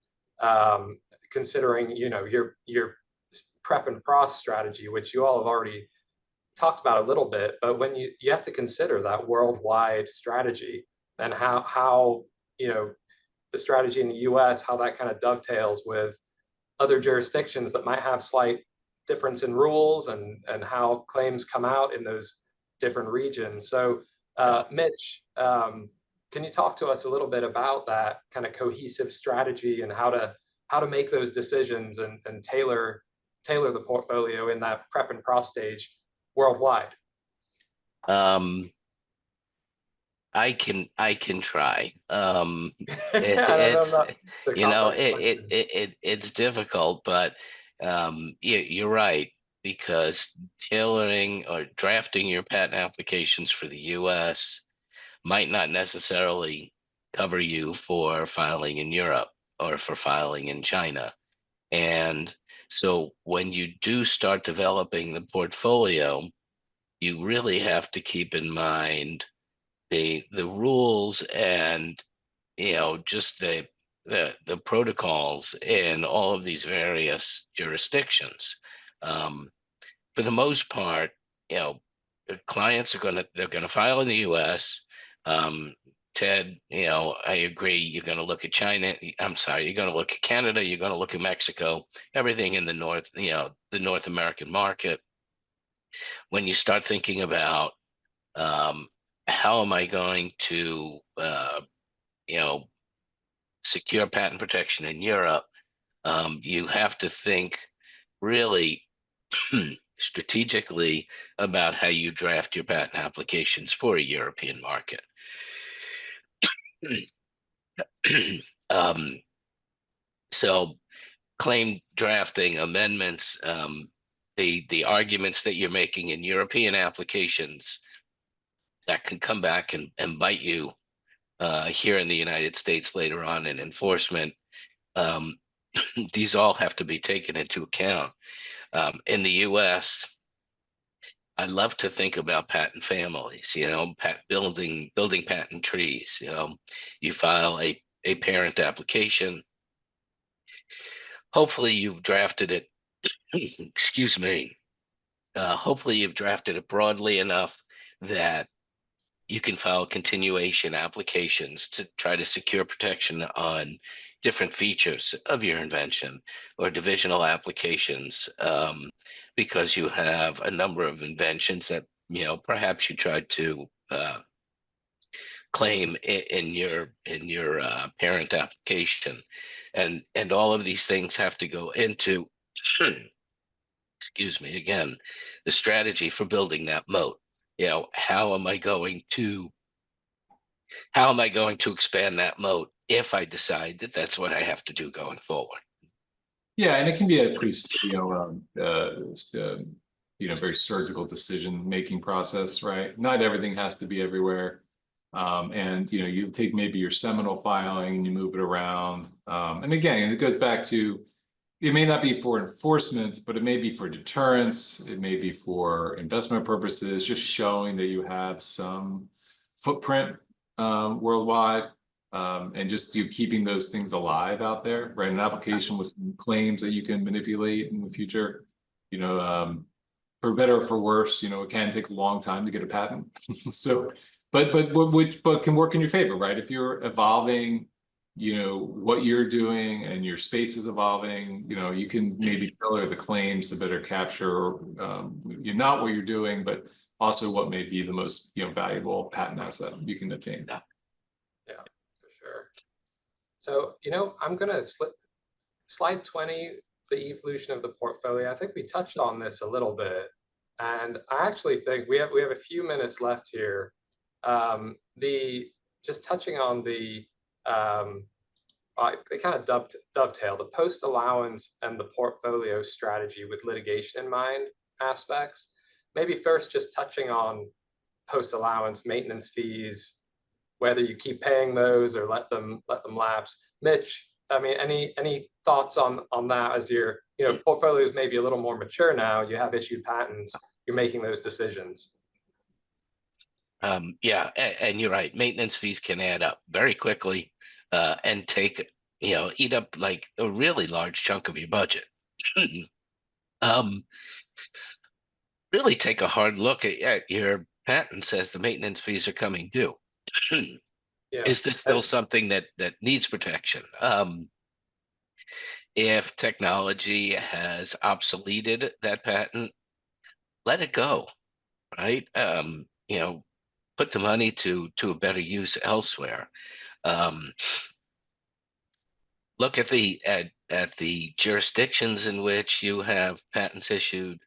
considering your prep and pros strategy, which you all have already talked about a little bit, but when you have to consider that worldwide strategy and how the strategy in the US, how that kind of dovetails with other jurisdictions that might have slight difference in rules and how claims come out in those different regions. So Mitch, can you talk to us a little bit about that kind of cohesive strategy and how to make those decisions and tailor the portfolio in that prep and pros stage worldwide? I can try. It's difficult, but you're right, because tailoring or drafting your patent applications for the US might not necessarily cover you for filing in Europe or for filing in China. And so when you do start developing the portfolio, you really have to keep in mind the rules and just the protocols in all of these various jurisdictions. For the most part, the clients they're gonna file in the U.S. Ted, I agree. You're going to look at China. I'm sorry. You're going to look at Canada. You're going to look at Mexico. Everything in the North, the North American market. When you start thinking about how am I going to, secure patent protection in Europe, you have to think really strategically about how you draft your patent applications for a European market. So claim drafting amendments, the arguments that you're making in European applications that can come back and bite you here in the United States later on in enforcement. These all have to be taken into account. In the US, I love to think about patent families, building patent trees. You file a parent application. Hopefully you've drafted it, excuse me. Hopefully you've drafted it broadly enough that you can file continuation applications to try to secure protection on different features of your invention, or divisional applications, because you have a number of inventions that perhaps you tried to claim in your parent application, and all of these things have to go into excuse me again, the strategy for building that moat. How am I going to expand that moat if I decide that that's what I have to do going forward? Yeah, and it can be a pretty very surgical decision-making process, right? Not everything has to be everywhere. And you take maybe your seminal filing and you move it around. And again, it goes back to, it may not be for enforcement, but it may be for deterrence. It may be for investment purposes, just showing that you have some footprint worldwide. And just keeping those things alive out there, right? An application with some claims that you can manipulate in the future, for better or for worse, it can take a long time to get a patent. So, but can work in your favor, right? If you're evolving, what you're doing and your space is evolving, you can maybe tailor the claims to better capture, not what you're doing, but also what may be the most, valuable patent asset you can obtain. Yeah, for sure. So, I'm going to slide 20, the evolution of the portfolio. I think we touched on this a little bit, and I actually think we have a few minutes left here. Just touching on the they kind of dovetail the post allowance and the portfolio strategy with litigation in mind aspects. Maybe first just touching on post allowance maintenance fees, whether you keep paying those or let them lapse. Mitch, I mean, any thoughts on that as your portfolio is maybe a little more mature now, you have issued patents, you're making those decisions. Yeah, and you're right. Maintenance fees can add up very quickly, and take, eat up like a really large chunk of your budget. Really take a hard look at your patents as the maintenance fees are coming due. Yeah. Is this still something that needs protection? If technology has obsoleted that patent, let it go, right? Put the money to a better use elsewhere. Look at the jurisdictions in which you have patents issued.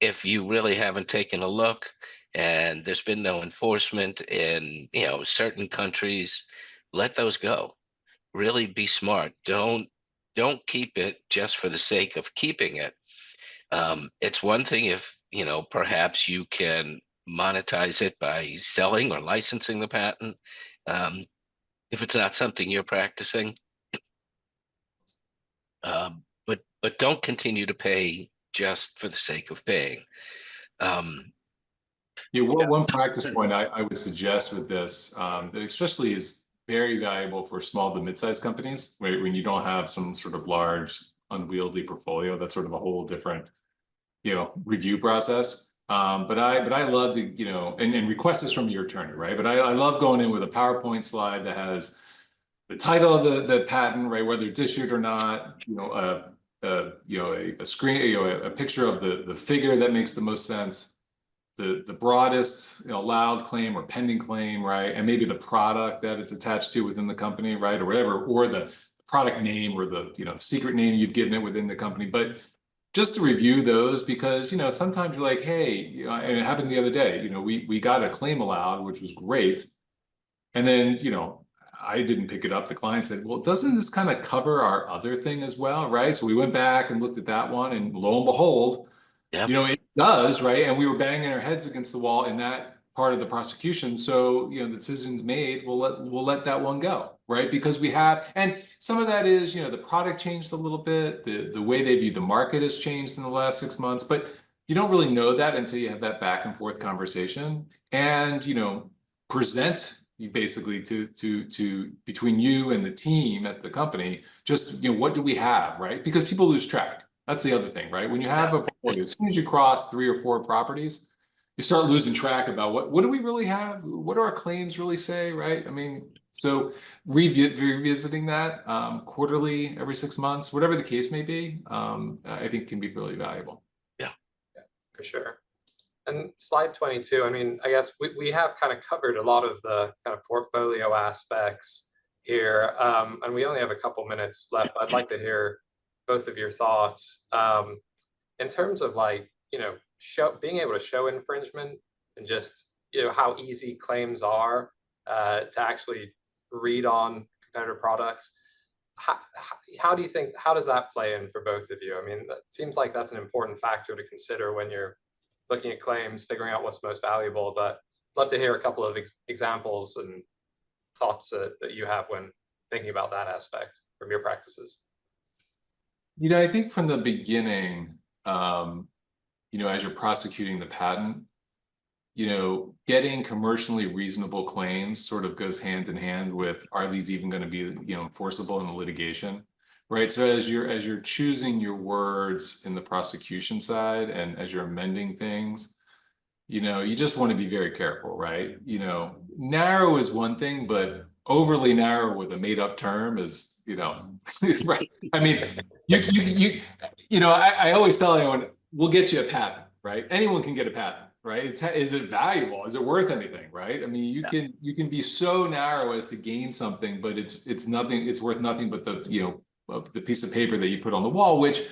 If you really haven't taken a look and there's been no enforcement in certain countries, let those go. Really be smart. Don't keep it just for the sake of keeping it. It's one thing if perhaps you can monetize it by selling or licensing the patent. If it's not something you're practicing, But don't continue to pay just for the sake of paying. Yeah, Yeah. one practice point I would suggest with this, that especially is very valuable for small to mid-sized companies, when you don't have some sort of large unwieldy portfolio. That's sort of a whole different, review process. But I love to, and request this from your attorney, right? But I love going in with a PowerPoint slide that has the title of the patent, right? Whether it's issued or not, a screen, a picture of the figure that makes the most sense, the broadest, allowed claim or pending claim, right? And maybe the product that it's attached to within the company, right? Or whatever, or the product name or the, secret name you've given it within the company. But just to review those, because, sometimes you're like, hey, and it happened the other day, we got a claim allowed, which was great. And then, I didn't pick it up. The client said, well, doesn't this kind of cover our other thing as well, right? So we went back and looked at that one, and lo and behold, Yep. it does, right? And we were banging our heads against the wall in that part of the prosecution. So, the decision's made, we'll let that one go, right? Because we have, and some of that is, the product changed a little bit, the way they view the market has changed in the last 6 months, but you don't really know that until you have that back and forth conversation and, present basically to between you and the team at the company, just, what do we have, right? Because people lose track. That's the other thing, right? When you have a portfolio, as soon as you cross 3 or 4 properties, you start losing track about what do we really have? What do our claims really say, right? I mean, so revisiting that quarterly, every 6 months, whatever the case may be, I think can be really valuable. Yeah, for sure. And slide 22, I mean, I guess we have kind of covered a lot of the kind of portfolio aspects here, and we only have a couple minutes left. I'd like to hear both of your thoughts in terms of being able to show infringement and just how easy claims are to actually read on competitor products. How do you think, how does that play in for both of you? I mean, it seems like that's an important factor to consider when you're looking at claims, figuring out what's most valuable. But I'd love to hear a couple of examples and thoughts that you have when thinking about that aspect from your practices. I think from the beginning, as you're prosecuting the patent, getting commercially reasonable claims sort of goes hand in hand with, are these even going to be, enforceable in the litigation, right? So as you're choosing your words in the prosecution side and as you're amending things, you just want to be very careful, right? Narrow is one thing, but overly narrow with a made-up term is, right. I mean, I always tell anyone, we'll get you a patent, right? Anyone can get a patent, right? Is it valuable? Is it worth anything, right? I mean, you can be so narrow as to gain something, but it's nothing. It's worth nothing but the piece of paper that you put on the wall, which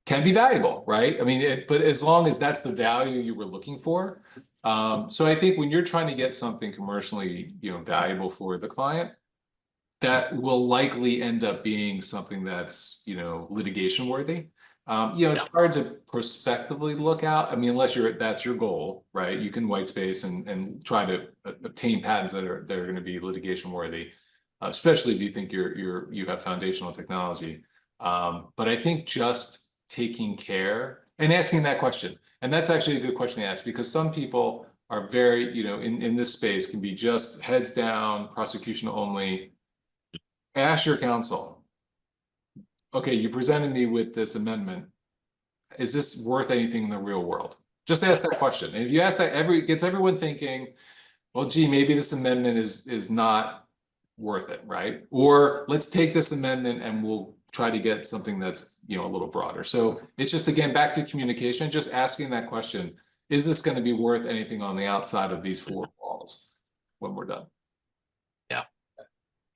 can be valuable, right? I mean, but as long as that's the value you were looking for. So I think when you're trying to get something commercially, valuable for the client, that will likely end up being something that's, litigation worthy. It's hard to prospectively look out. I mean, unless that's your goal, right? You can white space and try to obtain patents that are going to be litigation worthy, especially if you think you have foundational technology. But I think just taking care and asking that question, and that's actually a good question to ask, because some people are very, in this space can be just heads down, prosecution only. Ask your counsel, okay, you presented me with this amendment. Is this worth anything in the real world? Just ask that question. And if you ask that, it gets everyone thinking, well, gee, maybe this amendment is not worth it, right? Or let's take this amendment and we'll try to get something that's, a little broader. So it's just, again, back to communication, just asking that question, is this going to be worth anything on the outside of these 4 walls when we're done?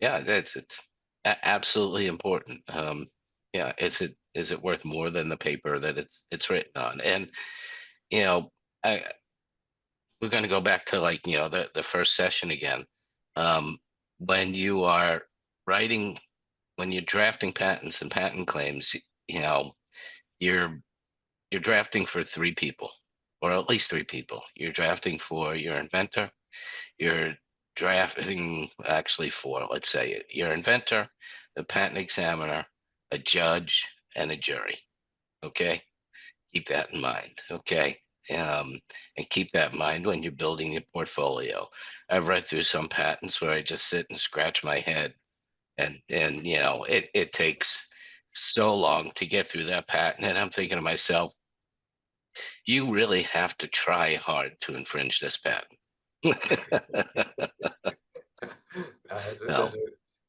yeah, it's absolutely important. Is it worth more than the paper that it's written on? And we're going to go back to the first session again. When you are when you're drafting patents and patent claims, you're drafting for 3 people, or at least 3 people. You're drafting for your inventor. You're drafting actually for, let's say, your inventor, the patent examiner, a judge, and a jury. Okay, keep that in mind. Okay, and keep that in mind when you're building your portfolio. I've read through some patents where I just sit and scratch my head, and it takes so long to get through that patent, and I'm thinking to myself, you really have to try hard to infringe this patent.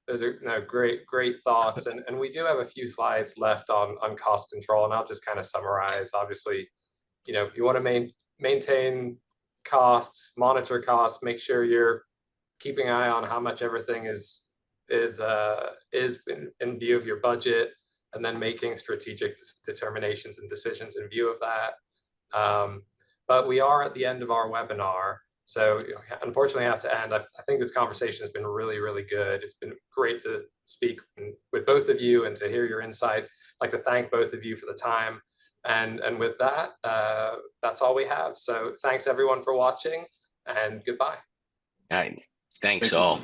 Those are great thoughts, and we do have a few slides left on cost control, and I'll just kind of summarize. Obviously, you want to maintain costs, monitor costs, make sure you're keeping an eye on how much everything is in view of your budget, and then making strategic determinations and decisions in view of that. But we are at the end of our webinar, so unfortunately I have to end. I think this conversation has been really, really good. It's been great to speak with both of you and to hear your insights. I'd like to thank both of you for the time. And with that, that's all we have. So thanks everyone for watching, and goodbye. All right. Thanks all.